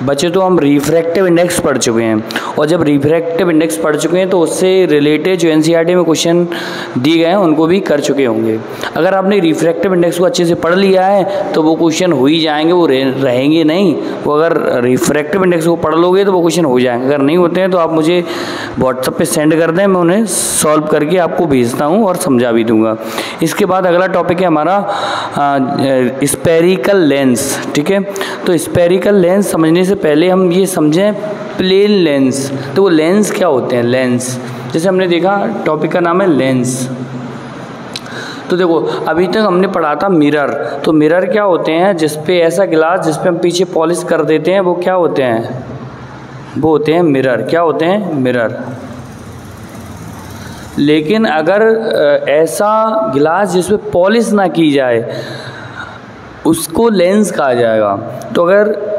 बच्चे तो हम रिफ्रैक्टिव इंडेक्स पढ़ चुके हैं, और जब रिफ्रैक्टिव इंडेक्स पढ़ चुके हैं तो उससे रिलेटेड जो एनसीईआरटी में क्वेश्चन दिए गए हैं उनको भी कर चुके होंगे। अगर आपने रिफ्रैक्टिव इंडेक्स को अच्छे से पढ़ लिया है तो वो क्वेश्चन हो ही जाएंगे, वो रहेंगे नहीं। वो अगर रिफ्रैक्टिव इंडेक्स को पढ़ लोगे तो वो क्वेश्चन हो जाएंगे, अगर नहीं होते हैं तो आप मुझे व्हाट्सएप पे सेंड कर दें, मैं उन्हें सॉल्व करके आपको भेजता हूँ और समझा भी दूंगा। इसके बाद अगला टॉपिक है हमारा स्फेरिकल लेंस। ठीक है, तो स्फेरिकल लेंस समझने से पहले हम ये समझें प्लेन लेंस। तो वो लेंस क्या होते हैं? लेंस जैसे हमने देखा टॉपिक का नाम है लेंस। तो देखो अभी तक हमने पढ़ा था मिरर। तो मिरर क्या होते हैं? जिसपे ऐसा गिलास जिसपे हम पीछे पॉलिश कर देते हैं वो क्या होते हैं? वो होते हैं मिरर। क्या होते हैं? मिरर। लेकिन अगर ऐसा गिलास जिसपे पॉलिश ना की जाए उसको लेंस कहा जाएगा। तो अगर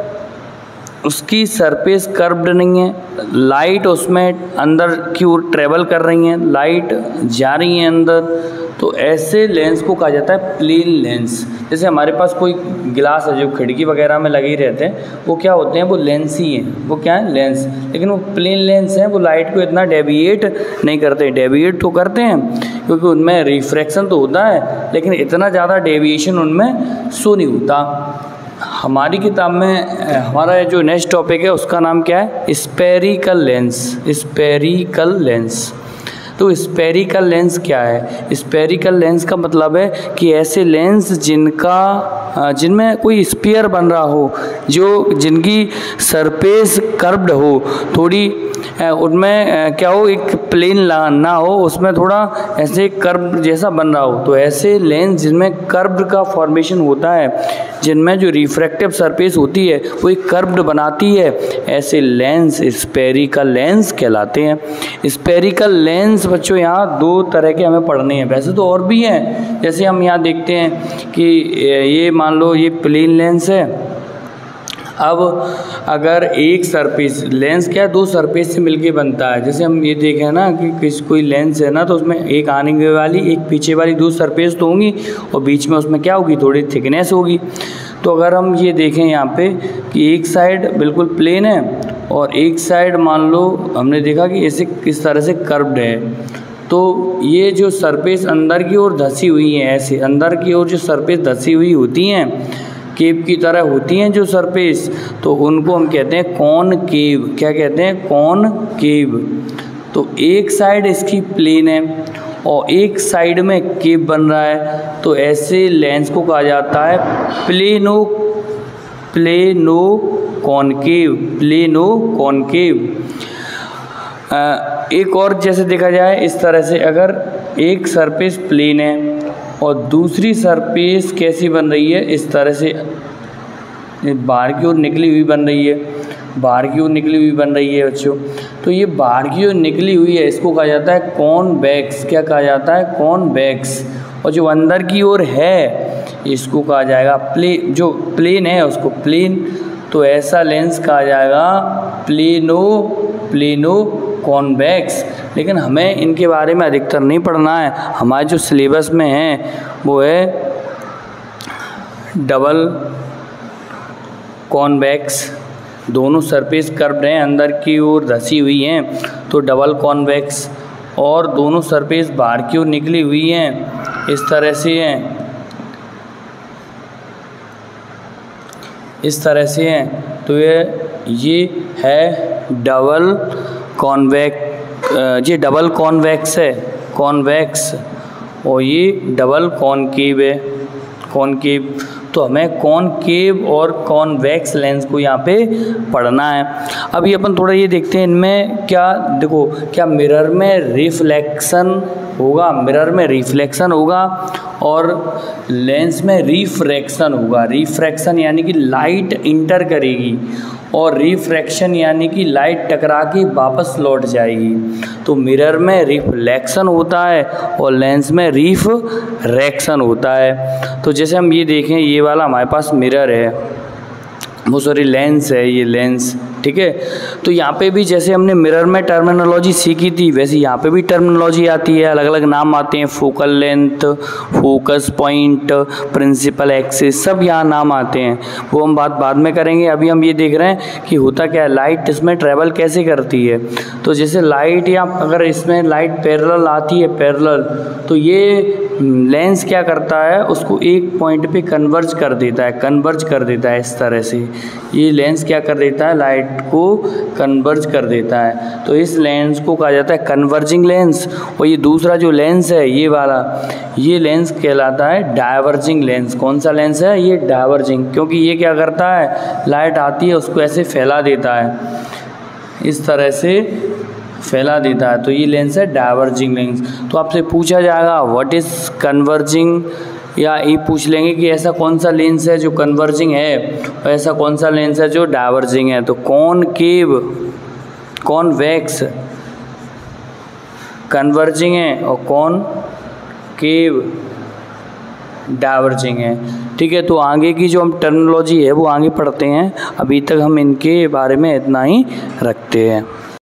उसकी सरफेस कर्व्ड नहीं है, लाइट उसमें अंदर की ओर ट्रेवल कर रही है, लाइट जा रही है अंदर, तो ऐसे लेंस को कहा जाता है प्लेन लेंस। जैसे हमारे पास कोई गिलास है जो खिड़की वगैरह में लगे रहते हैं, वो क्या होते हैं? वो लेंस ही हैं। वो क्या है? लेंस। लेकिन वो प्लेन लेंस हैं, वो लाइट को इतना डेविएट नहीं करते। डेविएट तो करते हैं क्योंकि उनमें रिफ्रैक्शन तो होता है, लेकिन इतना ज़्यादा डेविएशन उनमें शो नहीं होता। हमारी किताब में हमारा जो नेक्स्ट टॉपिक है उसका नाम क्या है? Spherical lens. Spherical lens. तो स्फेरिकल लेंस क्या है? स्फेरिकल लेंस का मतलब है कि ऐसे लेंस जिनमें कोई स्फीयर बन रहा हो, जिनकी सरफेस कर्व्ड हो, थोड़ी उनमें क्या हो, एक प्लेन ना हो, उसमें थोड़ा ऐसे कर्व जैसा बन रहा हो। तो ऐसे लेंस जिनमें कर्व का फॉर्मेशन होता है, जिनमें जो रिफ्रैक्टिव सरफेस होती है वो एक कर्व्ड बनाती है, ऐसे लेंस स्फेरिकल लेंस कहलाते हैं। स्फेरिकल लेंस बच्चों यहाँ दो तरह के हमें पढ़ने हैं, वैसे तो और भी हैं। जैसे हम यहाँ देखते हैं कि ये मान लो ये प्लेन लेंस है। अब अगर एक सरफेस, लेंस क्या है? दो सरफेस से मिलके बनता है। जैसे हम ये देखें ना कि कोई लेंस है ना, तो उसमें एक आने वाली एक पीछे वाली दो सरफेस तो होंगी, और बीच में उसमें क्या होगी? थोड़ी थिकनेस होगी। तो अगर हम ये देखें यहाँ पे कि एक साइड बिल्कुल प्लेन है और एक साइड मान लो हमने देखा कि ऐसे किस तरह से कर्व्ड है, तो ये जो सरफेस अंदर की ओर धसी हुई है, ऐसे अंदर की ओर जो सरफेस धसी हुई होती हैं, केव की तरह होती हैं जो सरफेस, तो उनको हम कहते हैं कॉनकेव। क्या कहते हैं? कॉनकेव। तो एक साइड इसकी प्लेन है और एक साइड में केव बन रहा है, तो ऐसे लेंस को कहा जाता है प्लेनो कॉनकेव। Plano concave. एक और जैसे देखा जाए इस तरह से, अगर एक सरफेस प्लेन है और दूसरी सरफेस कैसी बन रही है? इस तरह से बाहर की ओर निकली हुई बन रही है, बाहर की ओर निकली हुई बन रही है बच्चों। तो ये बाहर की ओर निकली हुई है, इसको कहा जाता है कॉन्वेक्स। क्या कहा जाता है? कॉन्वेक्स। और जो अंदर की ओर है इसको कहा जाएगा जो प्लेन है उसको प्लेन। तो ऐसा लेंस कहा जाएगा प्लेनो कॉन्वेक्स। लेकिन हमें इनके बारे में अधिकतर नहीं पढ़ना है। हमारे जो सिलेबस में है वो है डबल कॉन्वेक्स। दोनों सरफेस कर्व्ड हैं, अंदर की ओर धसी हुई हैं, तो डबल कॉन्वेक्स। और दोनों सरफेस बाहर की ओर निकली हुई हैं, इस तरह से हैं, इस तरह से हैं। तो ये है डबल कॉन्वेक्स। ये डबल कॉन्वेक्स है, कॉन्वेक्स, और ये डबल कॉनकेव है, कॉनकेव। तो हमें कॉनकेव और कॉन्वेक्स लेंस को यहाँ पे पढ़ना है। अभी अपन थोड़ा ये देखते हैं इनमें क्या, देखो क्या मिरर में रिफ्लेक्शन होगा? मिरर में रिफ्लेक्शन होगा और लेंस में रिफ्रैक्शन होगा। रिफ्रैक्शन यानी कि लाइट इंटर करेगी और रिफ्रैक्शन यानी कि लाइट टकरा के वापस लौट जाएगी। तो मिरर में रिफ्लेक्शन होता है और लेंस में रिफ्रैक्शन होता है। तो जैसे हम ये देखें, ये वाला हमारे पास मिरर है, वो सॉरी लेंस है, ये लेंस, ठीक है। तो यहाँ पे भी जैसे हमने मिरर में टर्मिनोलॉजी सीखी थी, वैसे यहाँ पे भी टर्मिनोलॉजी आती है, अलग अलग नाम आते हैं, focal length, focus point, principal axis, सब यहाँ नाम आते हैं, वो हम बात बाद में करेंगे। अभी हम ये देख रहे हैं कि होता क्या है, लाइट इसमें ट्रैवल कैसे करती है। तो जैसे लाइट, या अगर इसमें लाइट पैरेलल आती है, पैरेलल, तो ये लेंस क्या करता है, उसको एक पॉइंट पे कन्वर्ज कर देता है, कन्वर्ज कर देता है इस तरह से। ये लेंस क्या कर देता है, लाइट को कन्वर्ज कर देता है। तो इस लेंस को कहा जाता है कन्वर्जिंग लेंस। और ये दूसरा जो लेंस है, ये वाला, ये लेंस कहलाता है डायवर्जिंग लेंस। कौन सा लेंस है, ये डायवर्जिंग, क्योंकि ये क्या करता है, लाइट आती है उसको ऐसे फैला देता है, इस तरह से फैला देता है। तो ये लेंस है डायवर्जिंग लेंस। तो आपसे पूछा जाएगा व्हाट इज़ कन्वर्जिंग, या ये पूछ लेंगे कि ऐसा कौन सा लेंस है जो कन्वर्जिंग है और ऐसा कौन सा लेंस है जो डायवर्जिंग है। तो कॉनकेव, कॉन्वेक्स कन्वर्जिंग है और कॉनकेव डायवर्जिंग है, ठीक है। तो आगे की जो हम टर्मिनोलॉजी है वो आगे पढ़ते हैं, अभी तक हम इनके बारे में इतना ही रखते हैं।